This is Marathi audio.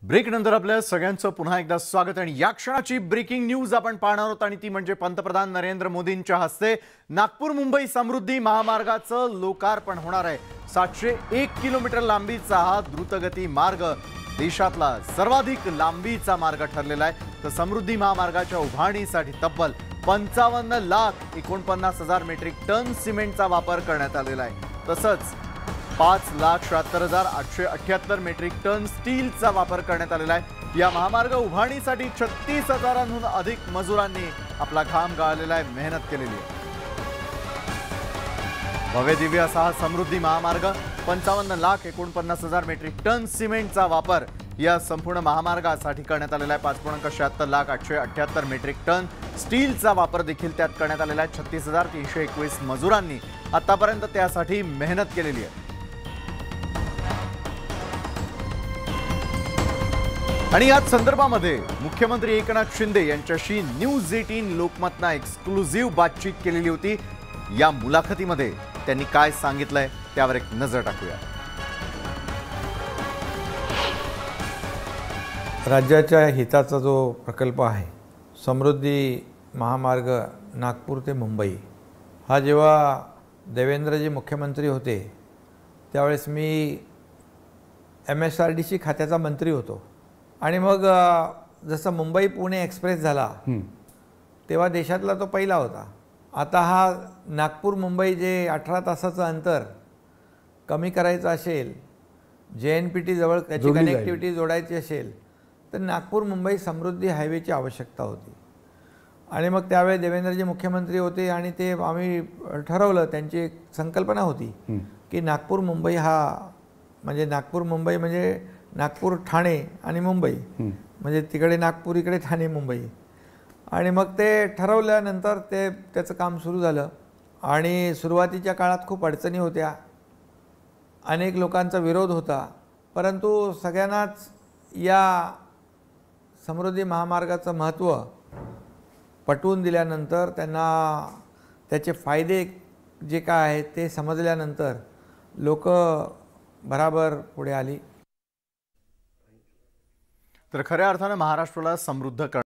ब्रेक नंतर आपल्या सगळ्यांचं पुन्हा एकदा स्वागत आणि या क्षणाची ब्रेकिंग न्यूज आपण पाहणार आहोत आणि ती म्हणजे पंतप्रधान नरेंद्र मोदींच्या हस्ते नागपूर मुंबई समृद्धी महामार्गाचं लोकार्पण होणार आहे। 701 किलोमीटर लांबीचा हा द्रुतगती मार्ग देशातला सर्वाधिक लांबीचा मार्ग ठरलेला आहे। तर समृद्धी महामार्गाच्या उभारणीसाठी तब्बल 55,49,000 मेट्रिक टन सिमेंटचा वापर करण्यात आलेला आहे। तसंच 5,76,878 मेट्रिक टन स्टीलचा वापर करण्यात आलेला आहे। या महामार्ग उभारणीसाठी 36,000हून अधिक मजुरांनी आपला घाम गाळलेला आहे, मेहनत केलेली आहे। भव्य दिव्य असा हा समृद्धी महामार्ग 55,49,000 मेट्रिक टन सिमेंटचा वापर या संपूर्ण महामार्गासाठी करण्यात आलेला आहे। 5,76,878 मेट्रिक टन स्टीलचा वापर देखील त्यात करण्यात आलेला आहे। 36,321 मजुरांनी आतापर्यंत त्यासाठी मेहनत केलेली आहे। आणि याच संदर्भामध्ये मुख्यमंत्री एकनाथ शिंदे यांच्याशी न्यूज 18 लोकमतनं एक्सक्लुझिव्ह बातचीत केलेली होती। या मुलाखतीमध्ये त्यांनी काय सांगितलंय त्यावर एक नजर टाकूया। राज्याच्या हिताचा जो प्रकल्प आहे समृद्धी महामार्ग नागपूर ते मुंबई, हा जेव्हा देवेंद्रजी मुख्यमंत्री होते त्यावेळेस मी MSRDC खात्याचा मंत्री होतो आणि मग जसं मुंबई पुणे एक्सप्रेस झाला तेव्हा देशातला तो पहिला होता। आता हा नागपूर मुंबई जे 18 तासाचं अंतर कमी करायचं असेल, JNPT जवळ त्याची कनेक्टिव्हिटी जोडायची असेल तर नागपूर मुंबई समृद्धी हायवेची आवश्यकता होती। आणि मग त्यावेळी देवेंद्रजी मुख्यमंत्री होते आणि ते आम्ही ठरवलं, त्यांची एक संकल्पना होती की नागपूर मुंबई हा म्हणजे नागपूर मुंबई म्हणजे नागपूर ठाणे आणि मुंबई, म्हणजे तिकडे नागपूर इकडे ठाणे मुंबई। आणि मग ते ठरवल्यानंतर त्याचं काम सुरू झालं आणि सुरुवातीच्या काळात खूप अडचणी होत्या, अनेक लोकांचा विरोध होता, परंतु सगळ्यांनाच या समृद्धी महामार्गाचं महत्त्व पटवून दिल्यानंतर, त्यांना त्याचे फायदे जे काय आहेत ते समजल्यानंतर लोक बराबर पुढे आली। तर खऱ्या अर्थाने महाराष्ट्राला समृद्ध